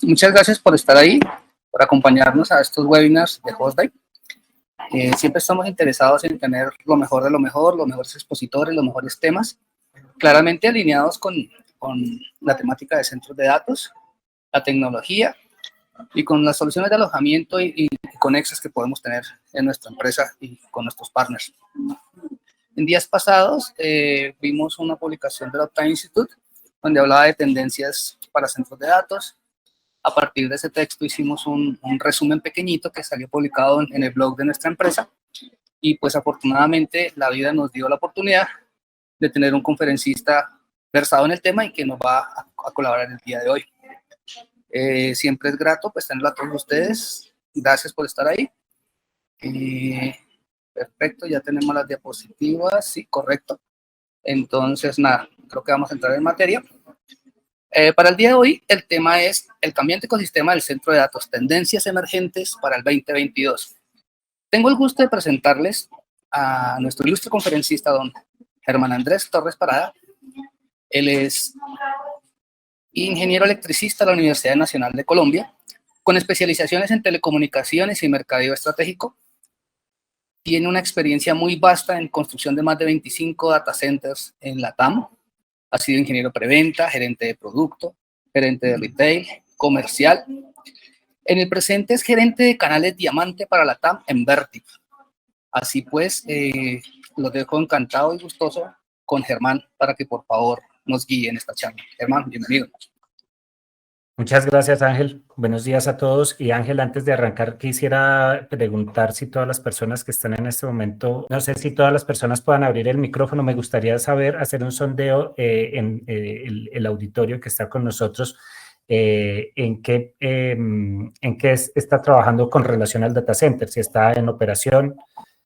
Muchas gracias por estar ahí, por acompañarnos a estos webinars de HostDive. Siempre estamos interesados en tener lo mejor de lo mejor, los mejores expositores, los mejores temas, claramente alineados con la temática de centros de datos, la tecnología y con las soluciones de alojamiento y conexas que podemos tener en nuestra empresa y con nuestros partners. En días pasados vimos una publicación del Uptime Institute donde hablaba de tendencias para centros de datos. A partir de ese texto hicimos un resumen pequeñito que salió publicado en el blog de nuestra empresa y pues afortunadamente la vida nos dio la oportunidad de tener un conferencista versado en el tema y que nos va a colaborar el día de hoy. Siempre es grato pues tenerlo a todos ustedes. Gracias por estar ahí. Perfecto, ya tenemos las diapositivas, sí, correcto. Entonces, nada, creo que vamos a entrar en materia. Para el día de hoy, el tema es el cambiante ecosistema del centro de datos, tendencias emergentes para el 2022. Tengo el gusto de presentarles a nuestro ilustre conferencista, don Germán Andrés Torres Parada. Él es ingeniero electricista de la Universidad Nacional de Colombia, con especializaciones en telecomunicaciones y mercadeo estratégico. Tiene una experiencia muy vasta en construcción de más de 25 data centers en la TAM. Ha sido ingeniero preventa, gerente de producto, gerente de retail, comercial. En el presente es gerente de canales Diamante para la TAM en Vertiv. Así pues, los dejo encantado y gustoso con Germán para que por favor nos guíe en esta charla. Germán, bienvenido. Muchas gracias, Ángel. Buenos días a todos. Y Ángel, antes de arrancar, quisiera preguntar si todas las personas que están en este momento, no sé si todas las personas puedan abrir el micrófono. Me gustaría saber, hacer un sondeo en el auditorio que está con nosotros, en qué está trabajando con relación al data center, si está en operación,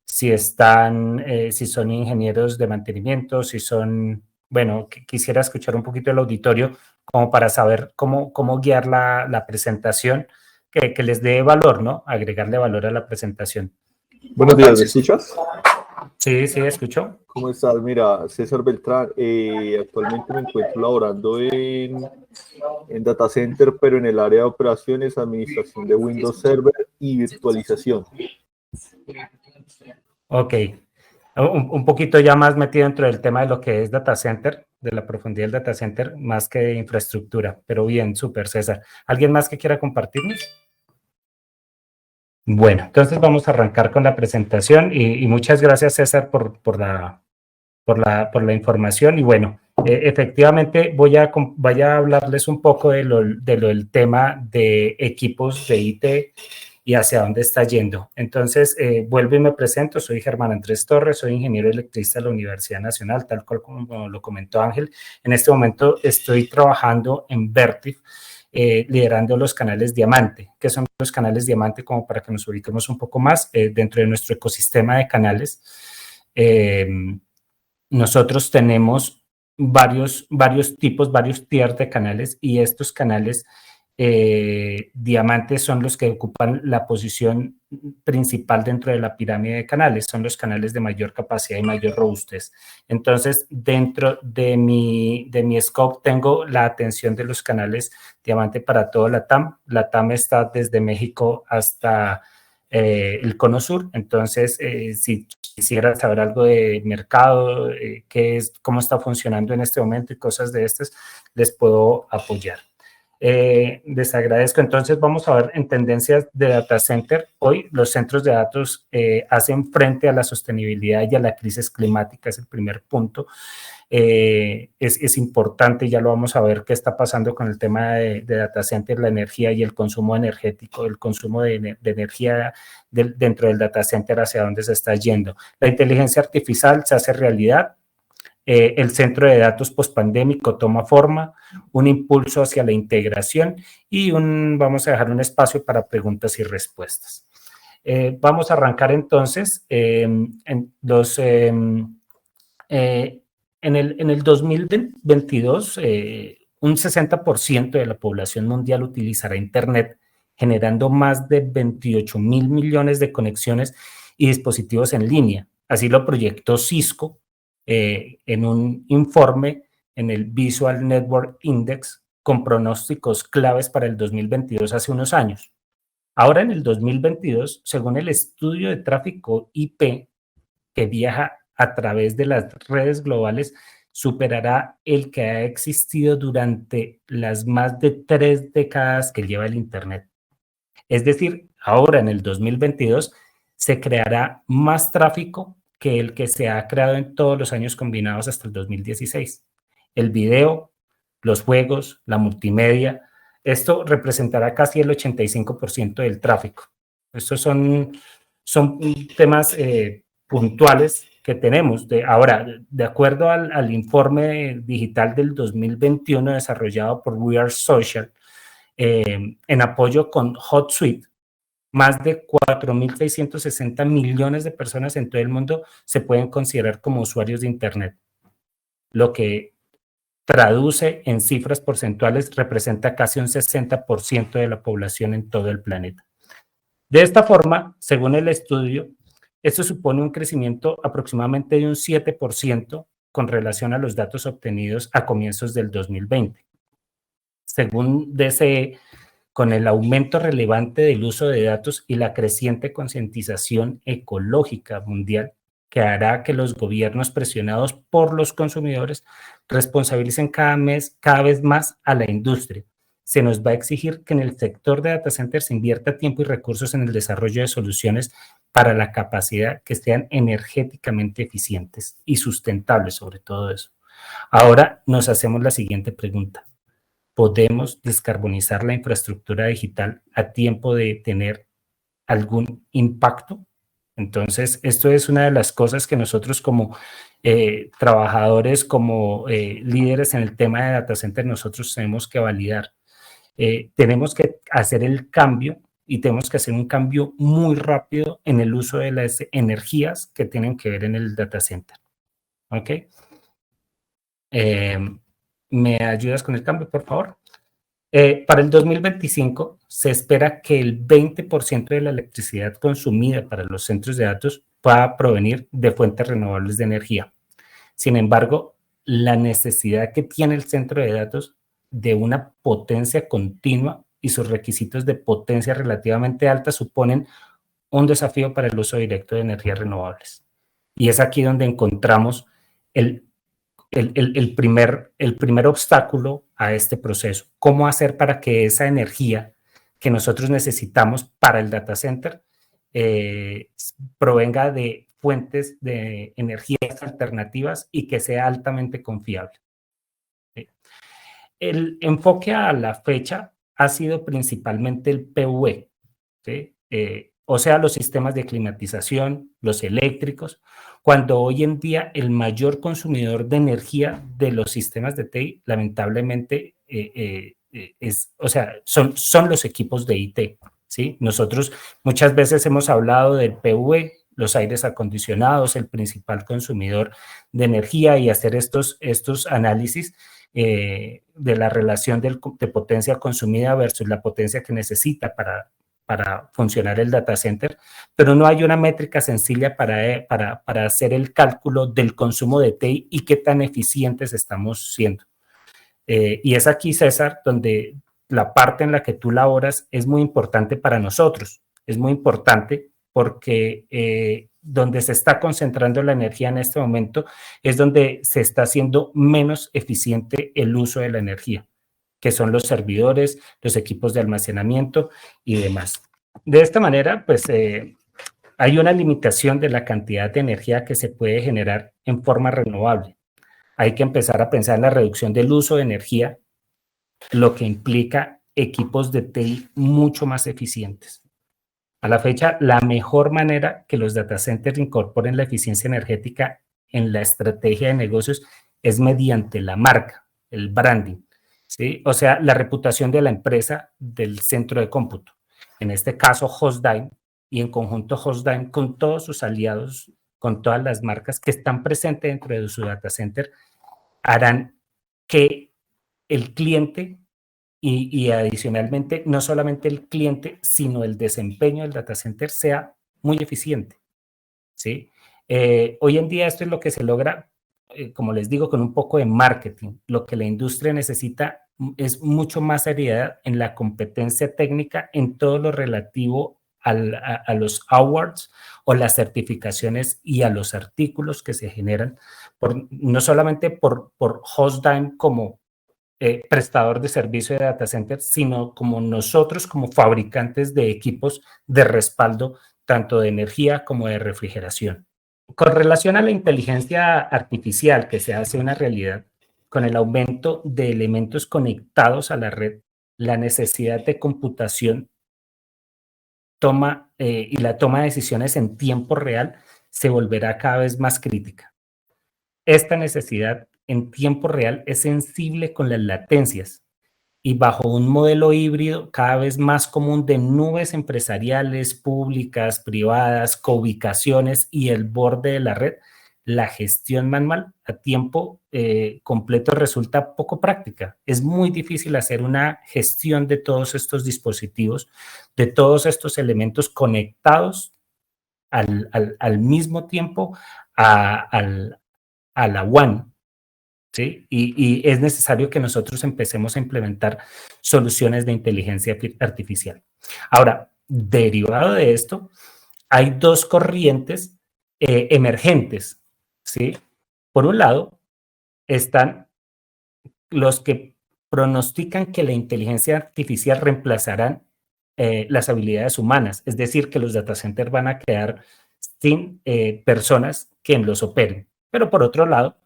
si son ingenieros de mantenimiento, si son, bueno, quisiera escuchar un poquito el auditorio como para saber cómo guiar la presentación, que les dé valor, ¿no? Agregarle valor a la presentación. Buenos días, ¿me escuchas? Sí, sí, escucho. ¿Cómo estás? Mira, César Beltrán, actualmente me encuentro laborando en Data Center, pero en el área de operaciones, administración de Windows Server y virtualización. Ok. Un poquito ya más metido dentro del tema de lo que es data center, de la profundidad del data center, más que de infraestructura. Pero bien, súper, César. ¿Alguien más que quiera compartirnos? Bueno, entonces vamos a arrancar con la presentación y muchas gracias, César, por la información. Y bueno, efectivamente voy a hablarles un poco del tema de equipos de IT y hacia dónde está yendo. Entonces, vuelvo y me presento. Soy Germán Andrés Torres, soy ingeniero electricista de la Universidad Nacional, tal cual como lo comentó Ángel. En este momento estoy trabajando en Vertiv, liderando los canales Diamante. ¿Qué son los canales Diamante? Como para que nos ubiquemos un poco más dentro de nuestro ecosistema de canales. Nosotros tenemos varios tipos, varios tiers de canales, y estos canales Diamante son los que ocupan la posición principal dentro de la pirámide de canales, son los canales de mayor capacidad y mayor robustez. Entonces, dentro de mi scope tengo la atención de los canales Diamante para toda la TAM. La TAM está desde México hasta el Cono Sur. Entonces, si quisiera saber algo de mercado, cómo está funcionando en este momento y cosas de estas, les puedo apoyar. Les agradezco. Entonces vamos a ver en tendencias de data center. Hoy los centros de datos hacen frente a la sostenibilidad y a la crisis climática, es el primer punto. Es importante, ya lo vamos a ver qué está pasando con el tema de data center, la energía y el consumo energético, el consumo de energía dentro del data center, hacia dónde se está yendo. La inteligencia artificial se hace realidad. El centro de datos pospandémico toma forma, un impulso hacia la integración y vamos a dejar un espacio para preguntas y respuestas. Vamos a arrancar entonces en el 2022, un 60% de la población mundial utilizará Internet, generando más de 28.000 millones de conexiones y dispositivos en línea. Así lo proyectó Cisco en un informe en el Visual Network Index con pronósticos claves para el 2022 hace unos años. Ahora en el 2022, según el estudio de tráfico IP que viaja a través de las redes globales, superará el que ha existido durante las más de 3 décadas que lleva el Internet. Es decir, ahora en el 2022 se creará más tráfico que el que se ha creado en todos los años combinados hasta el 2016. El video, los juegos, la multimedia, esto representará casi el 85% del tráfico. Estos son temas puntuales que tenemos. Ahora, de acuerdo al informe digital del 2021 desarrollado por We Are Social, en apoyo con HotSuite, más de 4.660 millones de personas en todo el mundo se pueden considerar como usuarios de Internet, lo que traduce en cifras porcentuales representa casi un 60% de la población en todo el planeta. De esta forma, según el estudio, esto supone un crecimiento aproximadamente de un 7% con relación a los datos obtenidos a comienzos del 2020. Según DCE, con el aumento relevante del uso de datos y la creciente concientización ecológica mundial, que hará que los gobiernos presionados por los consumidores responsabilicen cada vez más a la industria. Se nos va a exigir que en el sector de data centers se invierta tiempo y recursos en el desarrollo de soluciones para la capacidad que sean energéticamente eficientes y sustentables sobre todo eso. Ahora nos hacemos la siguiente pregunta. ¿Podemos descarbonizar la infraestructura digital a tiempo de tener algún impacto? Entonces, esto es una de las cosas que nosotros como trabajadores, como líderes en el tema de data center, nosotros tenemos que validar. Tenemos que hacer el cambio y tenemos que hacer un cambio muy rápido en el uso de las energías que tienen que ver en el data center. ¿Ok? ¿Me ayudas con el cambio, por favor? Para el 2025 se espera que el 20% de la electricidad consumida para los centros de datos pueda provenir de fuentes renovables de energía. Sin embargo, la necesidad que tiene el centro de datos de una potencia continua y sus requisitos de potencia relativamente alta suponen un desafío para el uso directo de energías renovables. Y es aquí donde encontramos el primer obstáculo a este proceso. ¿Cómo hacer para que esa energía que nosotros necesitamos para el data center provenga de fuentes de energías alternativas y que sea altamente confiable? El enfoque a la fecha ha sido principalmente el PV, ¿sí? O sea, los sistemas de climatización, los eléctricos, cuando hoy en día el mayor consumidor de energía de los sistemas de TI, lamentablemente, son los equipos de IT, ¿sí? Nosotros muchas veces hemos hablado del PV, los aires acondicionados, el principal consumidor de energía, y hacer estos análisis de la relación de potencia consumida versus la potencia que necesita para funcionar el data center, pero no hay una métrica sencilla para hacer el cálculo del consumo de TI y qué tan eficientes estamos siendo. Y es aquí, César, donde la parte en la que tú laboras es muy importante para nosotros. Es muy importante porque donde se está concentrando la energía en este momento es donde se está haciendo menos eficiente el uso de la energía, que son los servidores, los equipos de almacenamiento y demás. De esta manera, pues hay una limitación de la cantidad de energía que se puede generar en forma renovable. Hay que empezar a pensar en la reducción del uso de energía, lo que implica equipos de TI mucho más eficientes. A la fecha, la mejor manera que los data centers incorporen la eficiencia energética en la estrategia de negocios es mediante la marca, el branding, ¿sí? O sea, la reputación de la empresa del centro de cómputo. En este caso, Hostdime, y en conjunto Hostdime con todos sus aliados, con todas las marcas que están presentes dentro de su data center, harán que el cliente y adicionalmente, no solamente el cliente, sino el desempeño del data center sea muy eficiente, ¿sí? Hoy en día esto es lo que se logra, como les digo, con un poco de marketing. Lo que la industria necesita es mucho más seriedad en la competencia técnica en todo lo relativo a los awards o las certificaciones y a los artículos que se generan, no solamente por Hostdime como prestador de servicio de data center, sino como nosotros como fabricantes de equipos de respaldo, tanto de energía como de refrigeración. Con relación a la inteligencia artificial que se hace una realidad, con el aumento de elementos conectados a la red, la necesidad de computación y la toma de decisiones en tiempo real se volverá cada vez más crítica. Esta necesidad en tiempo real es sensible con las latencias y bajo un modelo híbrido cada vez más común de nubes empresariales, públicas, privadas, coubicaciones y el borde de la red, la gestión manual a tiempo completo resulta poco práctica. Es muy difícil hacer una gestión de todos estos dispositivos, de todos estos elementos conectados al mismo tiempo a la WAN. ¿Sí? Y es necesario que nosotros empecemos a implementar soluciones de inteligencia artificial. Ahora, derivado de esto, hay dos corrientes emergentes, ¿sí? Por un lado, están los que pronostican que la inteligencia artificial reemplazarán las habilidades humanas, es decir, que los data centers van a quedar sin personas que los operen. Pero por otro lado,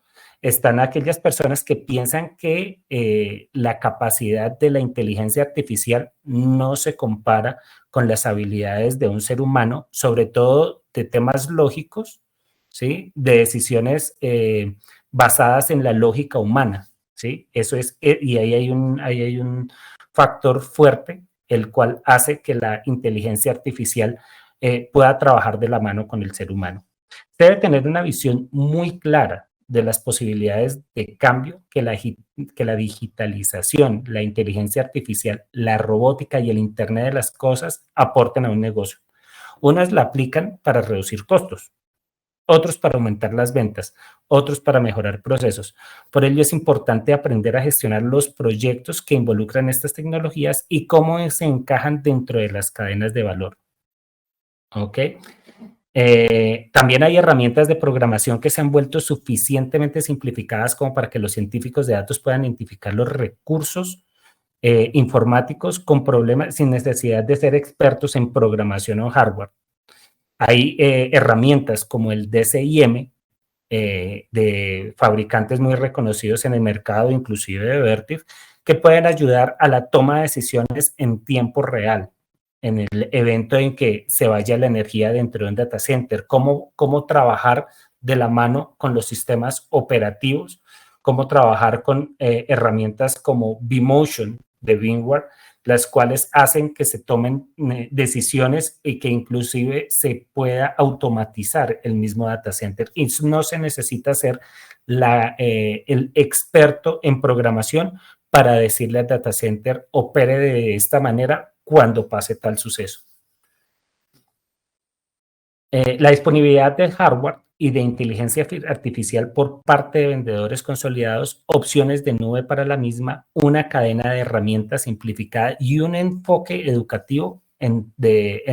están aquellas personas que piensan que la capacidad de la inteligencia artificial no se compara con las habilidades de un ser humano, sobre todo de temas lógicos, ¿sí? De decisiones basadas en la lógica humana, ¿sí? Eso es, y ahí hay un factor fuerte, el cual hace que la inteligencia artificial pueda trabajar de la mano con el ser humano. Debe tener una visión muy clara de las posibilidades de cambio que la digitalización, la inteligencia artificial, la robótica y el Internet de las cosas aporten a un negocio. Unas la aplican para reducir costos, otros para aumentar las ventas, otros para mejorar procesos. Por ello es importante aprender a gestionar los proyectos que involucran estas tecnologías y cómo se encajan dentro de las cadenas de valor. ¿Ok? También hay herramientas de programación que se han vuelto suficientemente simplificadas como para que los científicos de datos puedan identificar los recursos informáticos con problemas sin necesidad de ser expertos en programación o hardware. Hay herramientas como el DCIM de fabricantes muy reconocidos en el mercado, inclusive de Vertiv, que pueden ayudar a la toma de decisiones en tiempo real en el evento en que se vaya la energía dentro de un data center, cómo trabajar de la mano con los sistemas operativos, cómo trabajar con herramientas como vMotion de VMware, las cuales hacen que se tomen decisiones y que inclusive se pueda automatizar el mismo data center. Y no se necesita ser el experto en programación para decirle al data center opere de esta manera cuando pase tal suceso. La disponibilidad de hardware y de inteligencia artificial por parte de vendedores consolidados, opciones de nube para la misma, una cadena de herramientas simplificada y un enfoque educativo en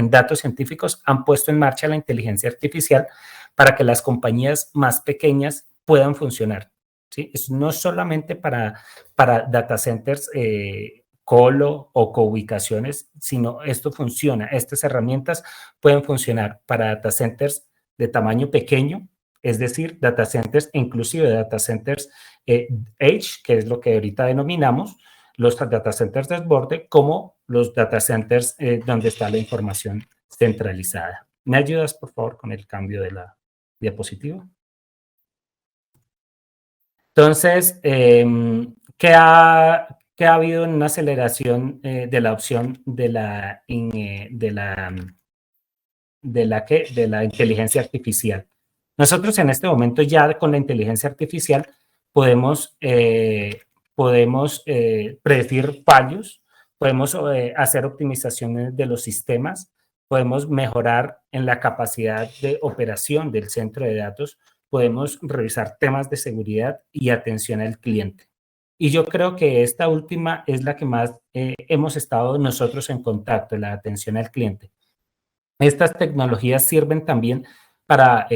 datos científicos han puesto en marcha la inteligencia artificial para que las compañías más pequeñas puedan funcionar. ¿Sí? Es no solamente para data centers colo o coubicaciones, sino esto funciona. Estas herramientas pueden funcionar para data centers de tamaño pequeño, es decir, data centers, inclusive data centers edge, que es lo que ahorita denominamos, los data centers desborde, como los data centers donde está la información centralizada. ¿Me ayudas, por favor, con el cambio de la diapositiva? Entonces, ¿qué ha habido en una aceleración de la opción de la inteligencia artificial? Nosotros en este momento ya con la inteligencia artificial podemos predecir fallos, podemos hacer optimizaciones de los sistemas, podemos mejorar en la capacidad de operación del centro de datos, podemos revisar temas de seguridad y atención al cliente. Y yo creo que esta última es la que más hemos estado nosotros en contacto, la atención al cliente. Estas tecnologías sirven también para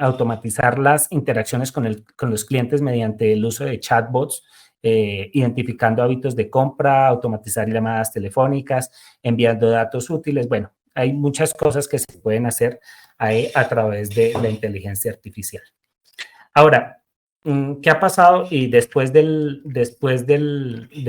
automatizar las interacciones con los clientes mediante el uso de chatbots, identificando hábitos de compra, automatizar llamadas telefónicas, enviando datos útiles. Bueno, hay muchas cosas que se pueden hacer ahí a través de la inteligencia artificial. Ahora, ¿qué ha pasado? Y después de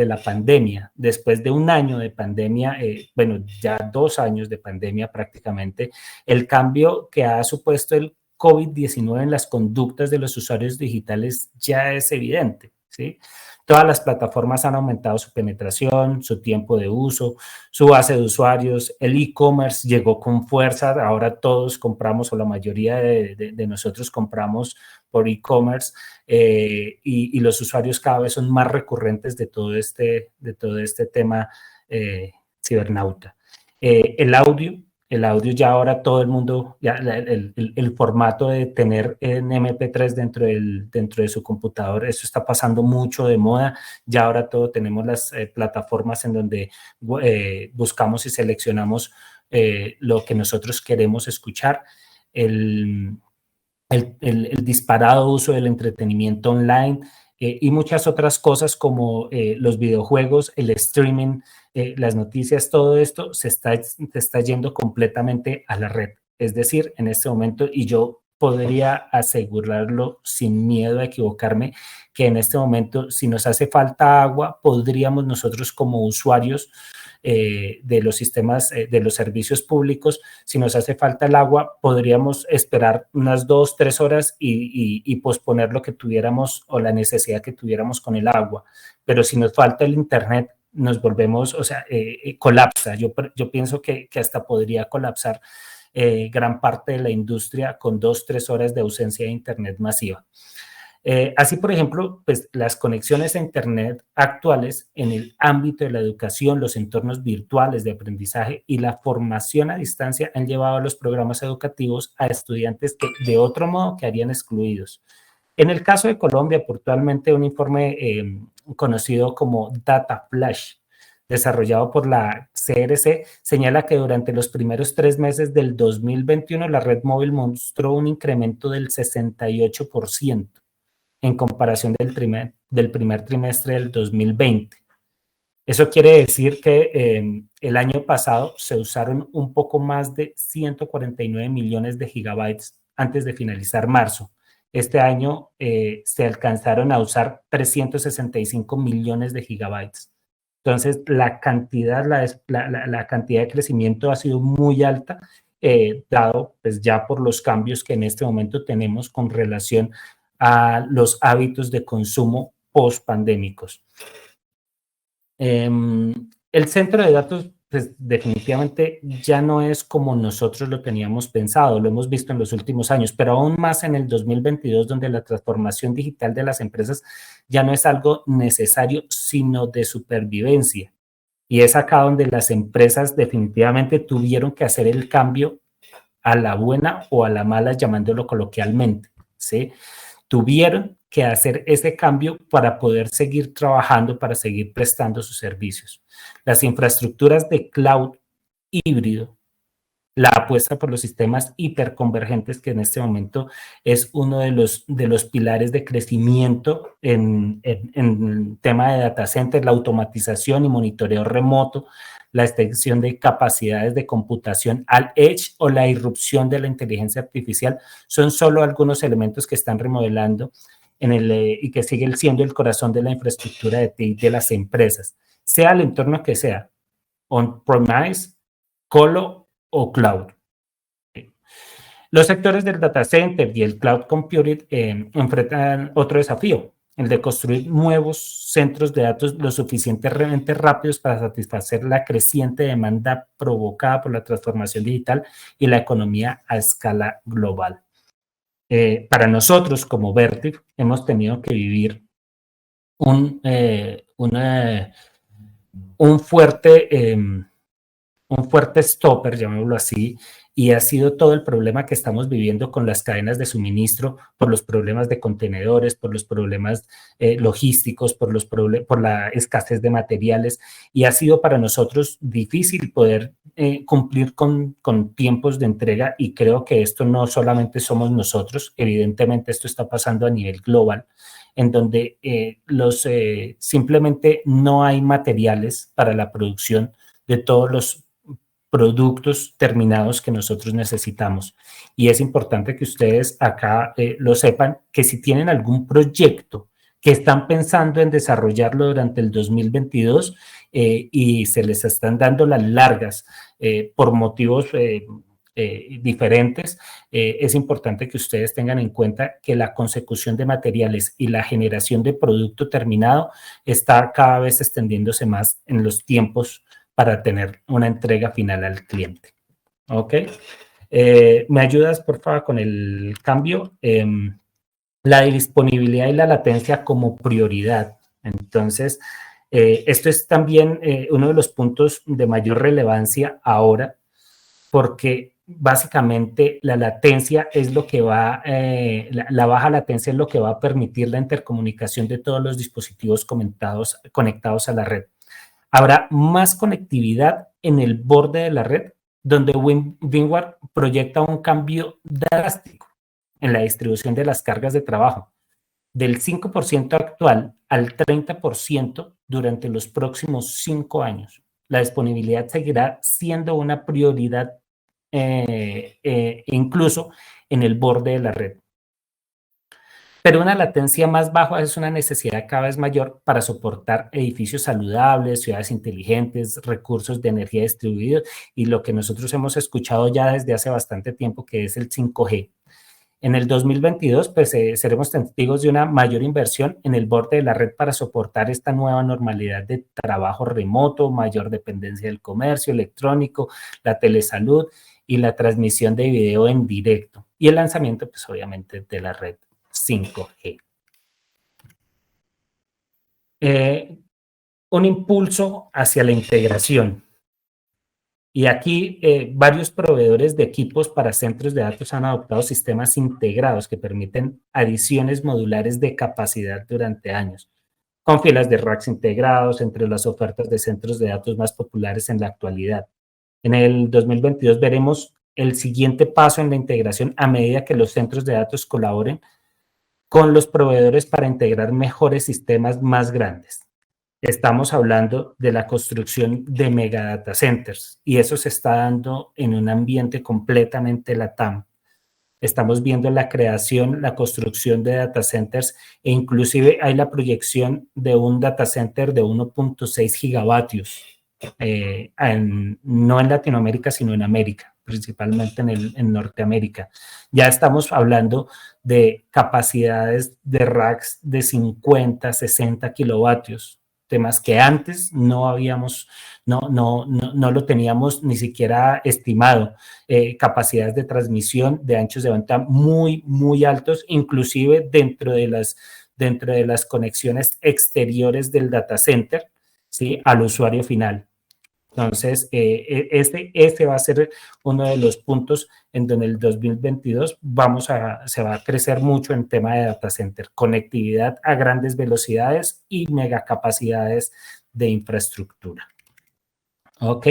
la pandemia, después de un año de pandemia, bueno, ya 2 años de pandemia prácticamente, el cambio que ha supuesto el COVID-19 en las conductas de los usuarios digitales ya es evidente, ¿sí? Todas las plataformas han aumentado su penetración, su tiempo de uso, su base de usuarios, el e-commerce llegó con fuerza, ahora todos compramos o la mayoría de nosotros compramos por e-commerce y los usuarios cada vez son más recurrentes de todo este tema cibernauta. El audio ya ahora todo el mundo, ya el formato de tener en MP3 dentro de su computador, eso está pasando mucho de moda. Ya ahora todo tenemos las plataformas en donde buscamos y seleccionamos lo que nosotros queremos escuchar. El disparado uso del entretenimiento online y muchas otras cosas como los videojuegos, el streaming, las noticias, todo esto se está yendo completamente a la red. Es decir, en este momento, y yo podría asegurarlo sin miedo a equivocarme, que en este momento, si nos hace falta agua, podríamos nosotros como usuarios de los sistemas, de los servicios públicos, si nos hace falta el agua, podríamos esperar unas 2-3 horas y posponer lo que tuviéramos o la necesidad que tuviéramos con el agua. Pero si nos falta el internet, nos volvemos, o sea, colapsa. Yo pienso que hasta podría colapsar gran parte de la industria con 2-3 horas de ausencia de internet masiva. Así, por ejemplo, pues las conexiones a Internet actuales en el ámbito de la educación, los entornos virtuales de aprendizaje y la formación a distancia han llevado a los programas educativos a estudiantes que de otro modo quedarían excluidos. En el caso de Colombia, puntualmente un informe conocido como Data Flash, desarrollado por la CRC, señala que durante los primeros 3 meses del 2021 la red móvil mostró un incremento del 68%. En comparación del primer trimestre del 2020. Eso quiere decir que el año pasado se usaron un poco más de 149 millones de gigabytes antes de finalizar marzo. Este año se alcanzaron a usar 365 millones de gigabytes. Entonces, la cantidad de crecimiento ha sido muy alta, dado pues ya por los cambios que en este momento tenemos con relación a los hábitos de consumo post-pandémicos. El centro de datos, pues definitivamente ya no es como nosotros lo teníamos pensado, lo hemos visto en los últimos años, pero aún más en el 2022, donde la transformación digital de las empresas ya no es algo necesario, sino de supervivencia. Y es acá donde las empresas definitivamente tuvieron que hacer el cambio a la buena o a la mala, llamándolo coloquialmente, ¿sí? Tuvieron que hacer ese cambio para poder seguir trabajando, para seguir prestando sus servicios. Las infraestructuras de cloud híbrido, la apuesta por los sistemas hiperconvergentes, que en este momento es uno de los pilares de crecimiento en tema de data center, la automatización y monitoreo remoto, la extensión de capacidades de computación al edge o la irrupción de la inteligencia artificial, son solo algunos elementos que están remodelando y que siguen siendo el corazón de la infraestructura de TI de las empresas, sea el entorno que sea, on-premise, colo o cloud. Los sectores del data center y el cloud computing enfrentan otro desafío, el de construir nuevos centros de datos lo suficientemente rápidos para satisfacer la creciente demanda provocada por la transformación digital y la economía a escala global. Para nosotros, como Vertiv, hemos tenido que vivir un fuerte stopper, llamémoslo así, y ha sido todo el problema que estamos viviendo con las cadenas de suministro, por los problemas de contenedores, por los problemas logísticos, por la escasez de materiales, y ha sido para nosotros difícil poder cumplir con tiempos de entrega, y creo que esto no solamente somos nosotros, evidentemente esto está pasando a nivel global, en donde simplemente no hay materiales para la producción de todos los productos terminados que nosotros necesitamos. Y es importante que ustedes acá lo sepan, que si tienen algún proyecto que están pensando en desarrollarlo durante el 2022 y se les están dando las largas por motivos diferentes, es importante que ustedes tengan en cuenta que la consecución de materiales y la generación de producto terminado está cada vez extendiéndose más en los tiempos para tener una entrega final al cliente. ¿Ok? ¿Me ayudas, por favor, con el cambio? La disponibilidad y la latencia como prioridad. Entonces, esto es también uno de los puntos de mayor relevancia ahora, porque básicamente la latencia es lo que va, la baja latencia es lo que va a permitir la intercomunicación de todos los dispositivos conectados a la red. Habrá más conectividad en el borde de la red, donde VMware proyecta un cambio drástico en la distribución de las cargas de trabajo, del 5% actual al 30% durante los próximos 5 años. La disponibilidad seguirá siendo una prioridad incluso en el borde de la red. Pero una latencia más baja es una necesidad cada vez mayor para soportar edificios saludables, ciudades inteligentes, recursos de energía distribuidos y lo que nosotros hemos escuchado ya desde hace bastante tiempo, que es el 5G. En el 2022, pues seremos testigos de una mayor inversión en el borde de la red para soportar esta nueva normalidad de trabajo remoto, mayor dependencia del comercio electrónico, la telesalud y la transmisión de video en directo. Y el lanzamiento, pues obviamente, de la red 5G. Un impulso hacia la integración. Y aquí varios proveedores de equipos para centros de datos han adoptado sistemas integrados que permiten adiciones modulares de capacidad durante años, con filas de racks integrados entre las ofertas de centros de datos más populares en la actualidad. En el 2022 veremos el siguiente paso en la integración a medida que los centros de datos colaboren con los proveedores para integrar mejores sistemas más grandes. Estamos hablando de la construcción de mega data centers y eso se está dando en un ambiente completamente LATAM. Estamos viendo la creación, la construcción de data centers e inclusive hay la proyección de un data center de 1.6 gigavatios, no en Latinoamérica, sino en América, principalmente en Norteamérica. Ya estamos hablando de capacidades de racks de 50, 60 kilovatios, temas que antes no habíamos, no lo teníamos ni siquiera estimado, capacidades de transmisión de anchos de banda muy, muy altos, inclusive dentro de las conexiones exteriores del data center, ¿sí?, al usuario final. Entonces, este va a ser uno de los puntos en donde el 2022 se va a crecer mucho en tema de data center, conectividad a grandes velocidades y megacapacidades de infraestructura. ¿Ok?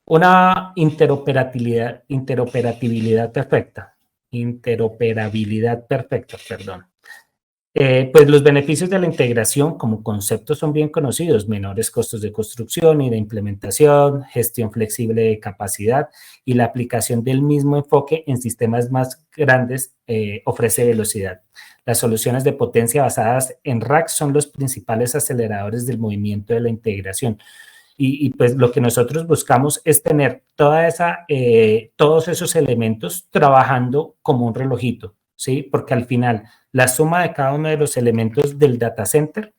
Una interoperabilidad perfecta, perdón. Pues los beneficios de la integración como concepto son bien conocidos: menores costos de construcción y de implementación, gestión flexible de capacidad y la aplicación del mismo enfoque en sistemas más grandes ofrece velocidad. Las soluciones de potencia basadas en racks son los principales aceleradores del movimiento de la integración. Y pues lo que nosotros buscamos es tener todos esos elementos trabajando como un relojito, ¿sí? Porque al final la suma de cada uno de los elementos del data center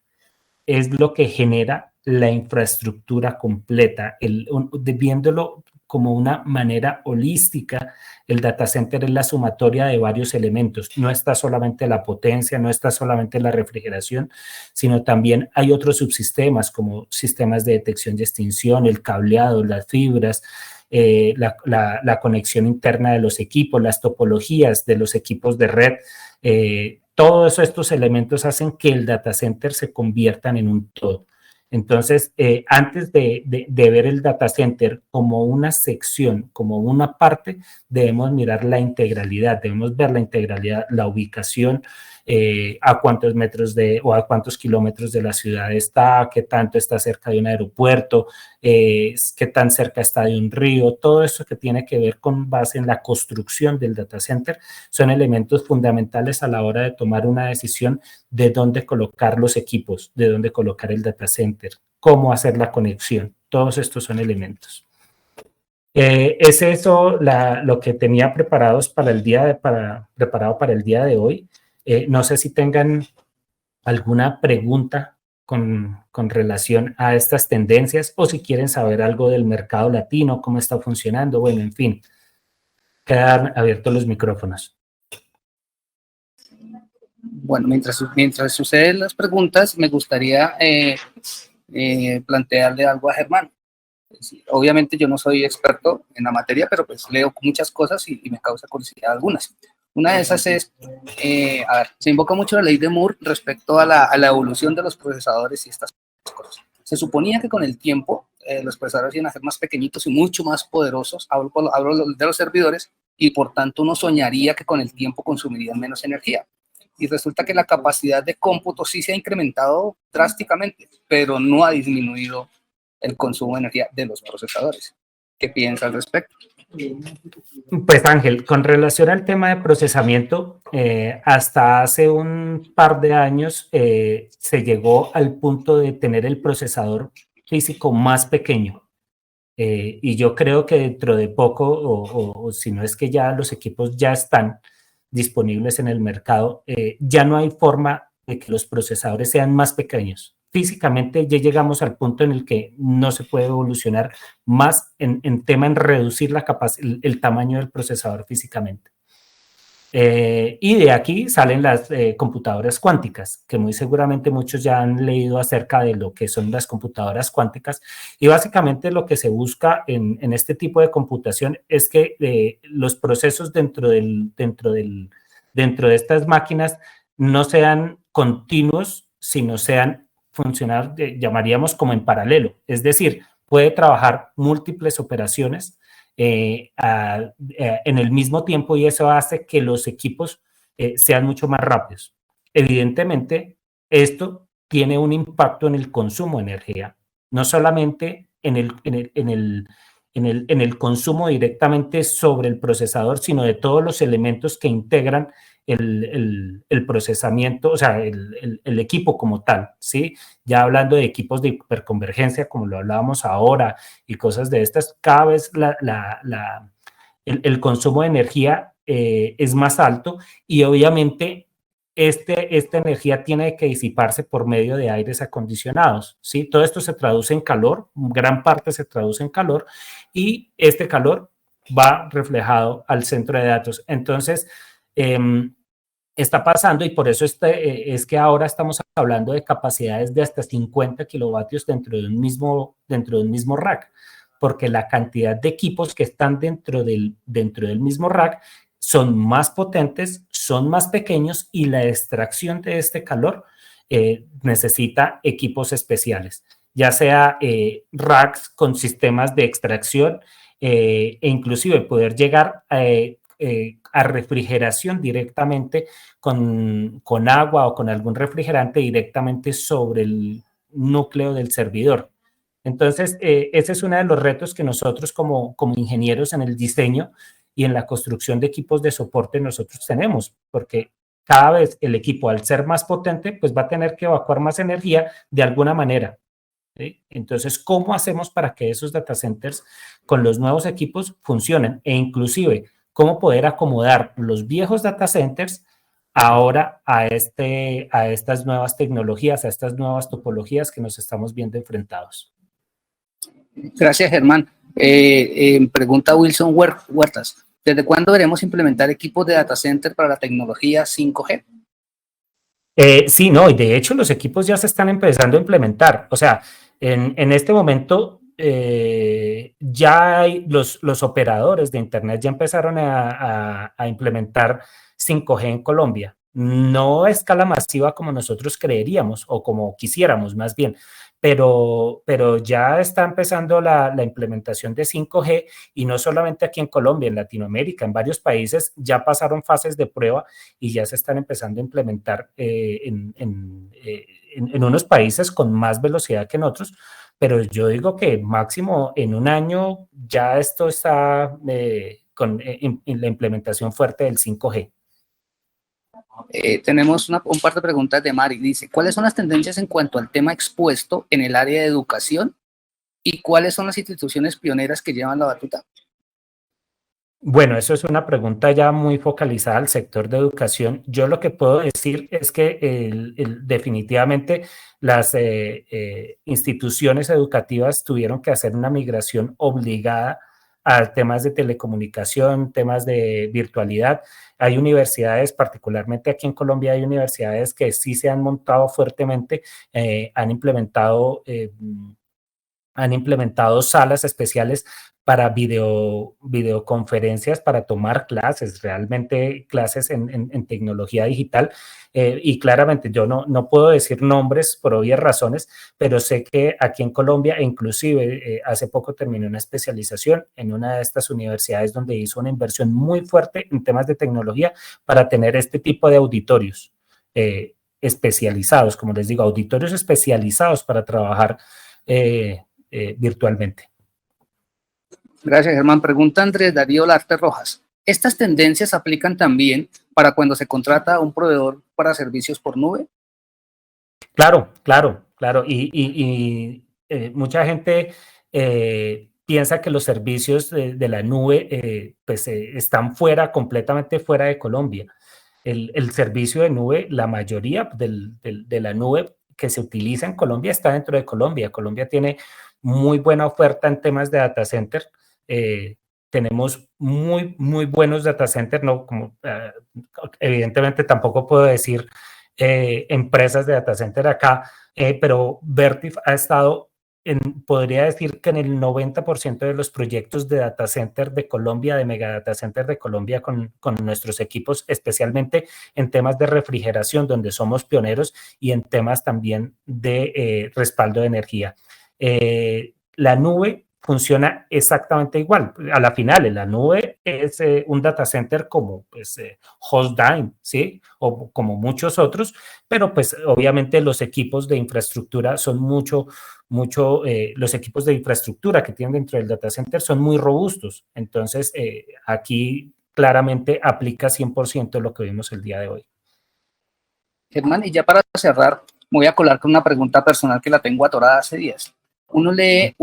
es lo que genera la infraestructura completa. Viéndolo como una manera holística, el data center es la sumatoria de varios elementos. No está solamente la potencia, no está solamente la refrigeración, sino también hay otros subsistemas como sistemas de detección y extinción, el cableado, las fibras, la conexión interna de los equipos, las topologías de los equipos de red. Todos estos elementos hacen que el data center se conviertan en un todo. Entonces, antes de ver el data center como una sección, como una parte, debemos mirar la integralidad, debemos ver la integralidad, la ubicación, a cuántos metros o a cuántos kilómetros de la ciudad está, qué tanto está cerca de un aeropuerto, qué tan cerca está de un río. Todo eso que tiene que ver con base en la construcción del data center son elementos fundamentales a la hora de tomar una decisión de dónde colocar los equipos, de dónde colocar el data center, cómo hacer la conexión. Todos estos son elementos. Es eso lo que tenía preparado para el día de hoy. No sé si tengan alguna pregunta con relación a estas tendencias o si quieren saber algo del mercado latino, cómo está funcionando. Bueno, en fin, quedan abiertos los micrófonos. Bueno, mientras suceden las preguntas, me gustaría plantearle algo a Germán. Obviamente yo no soy experto en la materia, pero pues leo muchas cosas y me causa curiosidad algunas. Una de esas es, se invoca mucho la ley de Moore respecto a la evolución de los procesadores y estas cosas. Se suponía que con el tiempo los procesadores iban a ser más pequeñitos y mucho más poderosos, hablo de los servidores, y por tanto uno soñaría que con el tiempo consumirían menos energía. Y resulta que la capacidad de cómputo sí se ha incrementado drásticamente, pero no ha disminuido el consumo de energía de los procesadores. ¿Qué piensa al respecto? Pues Ángel, con relación al tema de procesamiento, hasta hace un par de años se llegó al punto de tener el procesador físico más pequeño. Y yo creo que dentro de poco, o si no es que ya los equipos ya están disponibles en el mercado, ya no hay forma de que los procesadores sean más pequeños. Físicamente ya llegamos al punto en el que no se puede evolucionar más en tema en reducir el tamaño del procesador físicamente. Y de aquí salen las computadoras cuánticas, que muy seguramente muchos ya han leído acerca de lo que son las computadoras cuánticas. Y básicamente lo que se busca en este tipo de computación es que los procesos dentro de estas máquinas no sean continuos, sino sean funcionar, llamaríamos como en paralelo. Es decir, puede trabajar múltiples operaciones en el mismo tiempo, y eso hace que los equipos sean mucho más rápidos. Evidentemente, esto tiene un impacto en el consumo de energía, no solamente en el consumo directamente sobre el procesador, sino de todos los elementos que integran el procesamiento, o sea, el equipo como tal, ¿sí? Ya hablando de equipos de hiperconvergencia, como lo hablábamos ahora, y cosas de estas, cada vez el consumo de energía es más alto, y obviamente esta energía tiene que disiparse por medio de aires acondicionados, ¿sí? Todo esto se traduce en calor, gran parte se traduce en calor, y este calor va reflejado al centro de datos. Entonces, está pasando, y por eso es que ahora estamos hablando de capacidades de hasta 50 kilovatios dentro de un mismo rack, porque la cantidad de equipos que están dentro del mismo rack son más potentes, son más pequeños, y la extracción de este calor necesita equipos especiales, ya sea racks con sistemas de extracción e inclusive poder llegar a refrigeración directamente con agua o con algún refrigerante directamente sobre el núcleo del servidor. Entonces, ese es uno de los retos que nosotros como ingenieros en el diseño y en la construcción de equipos de soporte nosotros tenemos, porque cada vez el equipo, al ser más potente, pues va a tener que evacuar más energía de alguna manera, ¿sí? Entonces, ¿cómo hacemos para que esos data centers con los nuevos equipos funcionen? E inclusive, ¿cómo poder acomodar los viejos data centers ahora a estas nuevas tecnologías, a estas nuevas topologías que nos estamos viendo enfrentados? Gracias, Germán. Pregunta Wilson Huertas. ¿Desde cuándo veremos implementar equipos de data center para la tecnología 5G? Sí, no, y de hecho los equipos ya se están empezando a implementar. O sea, en este momento ya hay los operadores de Internet ya empezaron a implementar 5G en Colombia. No a escala masiva como nosotros creeríamos o como quisiéramos más bien, pero ya está empezando la implementación de 5G y no solamente aquí en Colombia, en Latinoamérica, en varios países ya pasaron fases de prueba y ya se están empezando a implementar en unos países con más velocidad que en otros, pero yo digo que máximo en un año ya esto está con la implementación fuerte del 5G. Tenemos un par de preguntas de Mari. Dice, ¿cuáles son las tendencias en cuanto al tema expuesto en el área de educación y cuáles son las instituciones pioneras que llevan la batuta? Bueno, eso es una pregunta ya muy focalizada al sector de educación. Yo lo que puedo decir es que definitivamente las instituciones educativas tuvieron que hacer una migración obligada a temas de telecomunicación, temas de virtualidad. Hay universidades, particularmente aquí en Colombia, hay universidades que sí se han montado fuertemente, han implementado salas especiales para videoconferencias, para tomar clases, realmente clases en tecnología digital. Y claramente yo no puedo decir nombres por obvias razones, pero sé que aquí en Colombia, e inclusive hace poco terminé una especialización en una de estas universidades donde hizo una inversión muy fuerte en temas de tecnología para tener este tipo de auditorios especializados, como les digo, auditorios especializados para trabajar virtualmente. Gracias, Germán. Pregunta Andrés Darío Larte Rojas. ¿Estas tendencias aplican también para cuando se contrata a un proveedor para servicios por nube? Claro. Y mucha gente piensa que los servicios de la nube están completamente fuera de Colombia. El servicio de nube, la mayoría de la nube que se utiliza en Colombia está dentro de Colombia. Colombia tiene muy buena oferta en temas de data center. Tenemos muy buenos data centers, no como evidentemente tampoco puedo decir empresas de data center acá, pero Vertiv ha estado podría decir que en el 90% de los proyectos de data center de Colombia, de mega data center de Colombia con nuestros equipos, especialmente en temas de refrigeración, donde somos pioneros, y en temas también de respaldo de energía. La nube funciona exactamente igual. A la final, la nube es un data center como Hostdime, ¿sí? O como muchos otros, pero pues obviamente los equipos de infraestructura son los equipos de infraestructura que tienen dentro del data center son muy robustos. Entonces, aquí claramente aplica 100% lo que vimos el día de hoy. Germán, y ya para cerrar, me voy a colar con una pregunta personal que la tengo atorada hace días. Uno lee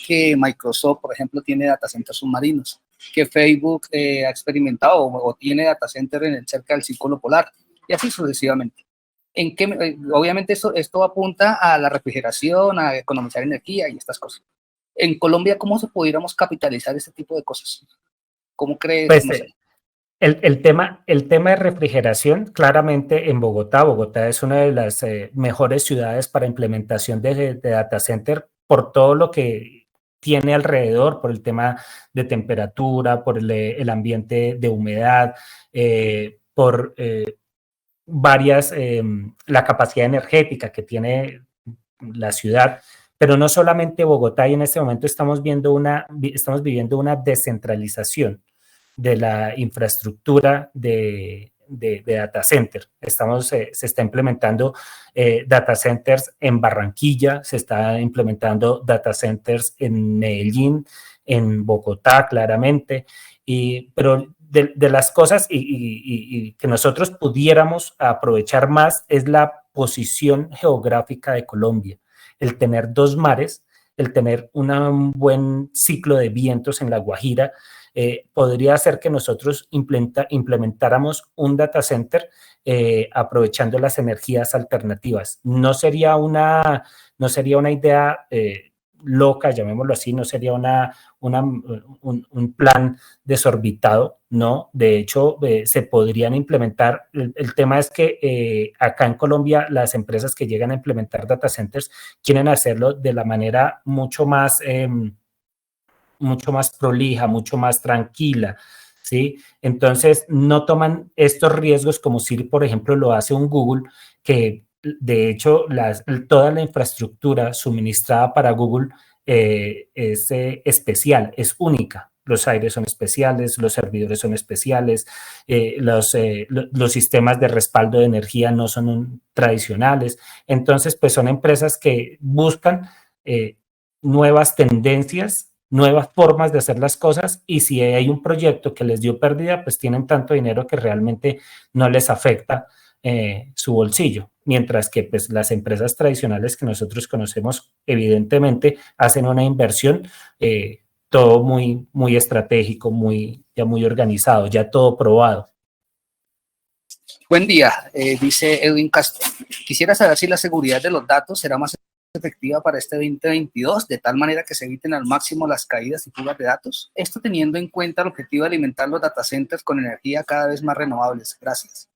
que Microsoft, por ejemplo, tiene data centers submarinos, que Facebook ha experimentado o tiene data center cerca del círculo polar, y así sucesivamente. Obviamente esto apunta a la refrigeración, a economizar energía y estas cosas. En Colombia, ¿cómo pudiéramos capitalizar este tipo de cosas? ¿Cómo crees? Pues, no sé. el tema de refrigeración, claramente en Bogotá es una de las mejores ciudades para implementación de data center por todo lo que tiene alrededor, por el tema de temperatura, por el ambiente de humedad, por la capacidad energética que tiene la ciudad. Pero no solamente Bogotá, y en este momento estamos viviendo una descentralización de la infraestructura de data center. Se está implementando data centers en Barranquilla, se está implementando data centers en Medellín, en Bogotá, claramente, pero de las cosas y que nosotros pudiéramos aprovechar más es la posición geográfica de Colombia, el tener dos mares, el tener un buen ciclo de vientos en La Guajira, podría hacer que nosotros implementáramos un data center aprovechando las energías alternativas. No sería una idea loca, llamémoslo así, no sería un plan desorbitado, ¿no? De hecho, se podrían implementar. El tema es que acá en Colombia las empresas que llegan a implementar data centers quieren hacerlo de la manera mucho más mucho más prolija, mucho más tranquila, ¿sí? Entonces, no toman estos riesgos como si, por ejemplo, lo hace un Google, que de hecho toda la infraestructura suministrada para Google es especial, es única. Los aires son especiales, los servidores son especiales, los sistemas de respaldo de energía no son tradicionales. Entonces, pues son empresas que buscan nuevas tendencias, nuevas formas de hacer las cosas, y si hay un proyecto que les dio pérdida, pues tienen tanto dinero que realmente no les afecta su bolsillo, mientras que pues las empresas tradicionales que nosotros conocemos evidentemente hacen una inversión, todo muy estratégico, ya muy organizado, ya todo probado. Buen día, dice Edwin Castro. Quisiera saber si la seguridad de los datos será más efectiva para este 2022, de tal manera que se eviten al máximo las caídas y fugas de datos. Esto teniendo en cuenta el objetivo de alimentar los data centers con energía cada vez más renovables. Gracias.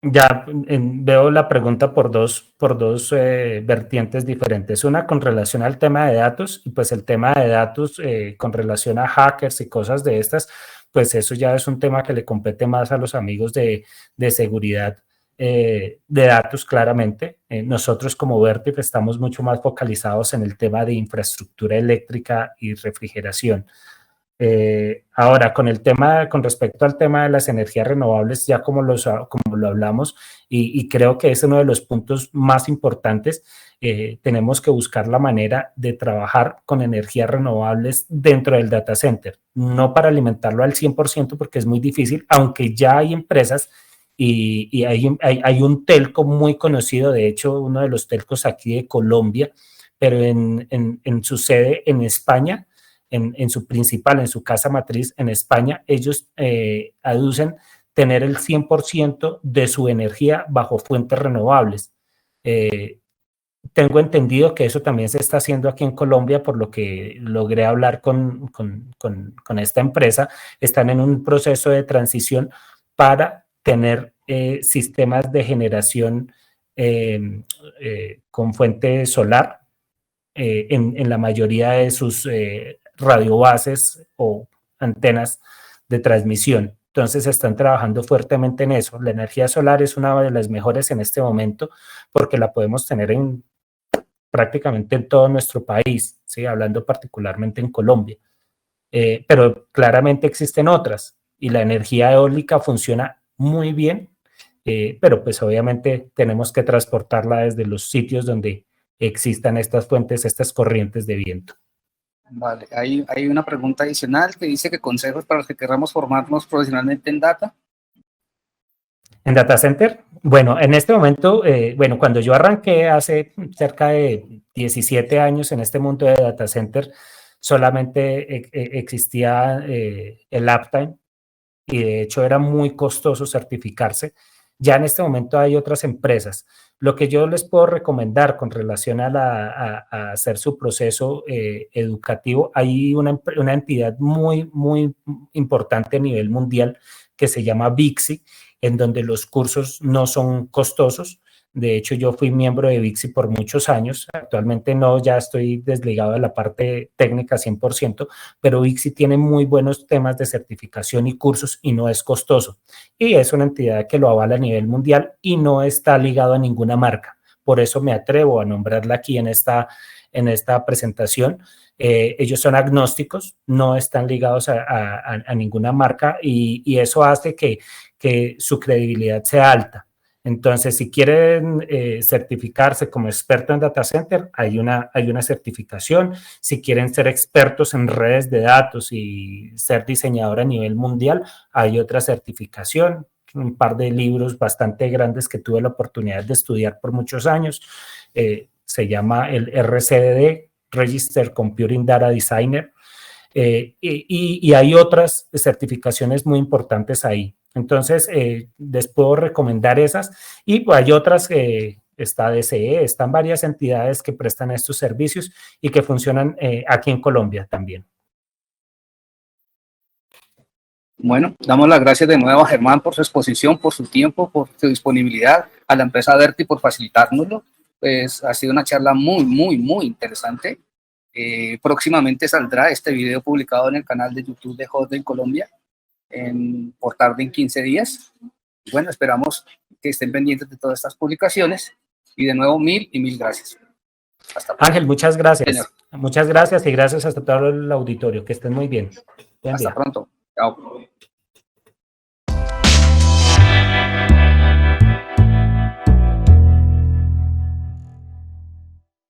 Ya veo la pregunta por dos vertientes diferentes. Una con relación al tema de datos, y pues el tema de datos con relación a hackers y cosas de estas, pues eso ya es un tema que le compete más a los amigos de seguridad de datos, claramente. Nosotros como Vertiv estamos mucho más focalizados en el tema de infraestructura eléctrica y refrigeración. Ahora, con respecto al tema de las energías renovables, ya como lo hablamos, y creo que es uno de los puntos más importantes, tenemos que buscar la manera de trabajar con energías renovables dentro del data center, no para alimentarlo al 100% porque es muy difícil, aunque ya hay empresas y hay un telco muy conocido, de hecho uno de los telcos aquí de Colombia, pero en su sede en España, en su casa matriz en España, ellos aducen tener el 100% de su energía bajo fuentes renovables. Tengo entendido que eso también se está haciendo aquí en Colombia, por lo que logré hablar con esta empresa. Están en un proceso de transición para tener sistemas de generación con fuente solar en la mayoría de sus radiobases o antenas de transmisión. Entonces están trabajando fuertemente en eso. La energía solar es una de las mejores en este momento porque la podemos tener prácticamente en todo nuestro país, ¿sí? Hablando particularmente en Colombia. Pero claramente existen otras y la energía eólica funciona muy bien, pero pues obviamente tenemos que transportarla desde los sitios donde existan estas fuentes, estas corrientes de viento. Vale, hay una pregunta adicional que dice que consejos para los que queramos formarnos profesionalmente en data. ¿En data center? Bueno, en este momento, cuando yo arranqué hace cerca de 17 años en este mundo de data center, solamente existía el Uptime y de hecho era muy costoso certificarse. Ya en este momento hay otras empresas. Lo que yo les puedo recomendar con relación a hacer su proceso educativo, hay una entidad muy importante a nivel mundial que se llama VIXI, en donde los cursos no son costosos. De hecho, yo fui miembro de VIXI por muchos años. Actualmente no, ya estoy desligado de la parte técnica 100%, pero VIXI tiene muy buenos temas de certificación y cursos y no es costoso. Y es una entidad que lo avala a nivel mundial y no está ligado a ninguna marca. Por eso me atrevo a nombrarla aquí en esta presentación. Ellos son agnósticos, no están ligados a ninguna marca y eso hace que su credibilidad sea alta. Entonces, si quieren certificarse como experto en data center, hay una certificación. Si quieren ser expertos en redes de datos y ser diseñador a nivel mundial, hay otra certificación. Un par de libros bastante grandes que tuve la oportunidad de estudiar por muchos años. Se llama el RCDD, Registered Computing Data Designer. Y hay otras certificaciones muy importantes ahí. Entonces, les puedo recomendar esas. Y pues, hay otras que está DCE, están varias entidades que prestan estos servicios y que funcionan aquí en Colombia también. Bueno, damos las gracias de nuevo a Germán por su exposición, por su tiempo, por su disponibilidad, a la empresa Vertiv por facilitárnoslo. Pues ha sido una charla muy interesante. Próximamente saldrá este video publicado en el canal de YouTube de Hotmail Colombia por tarde en 15 días. Bueno, esperamos que estén pendientes de todas estas publicaciones y de nuevo mil gracias. Hasta pronto. Ángel, muchas gracias. Señor. Muchas gracias y gracias a todo el auditorio. Que estén muy bien. Hasta pronto. Chao.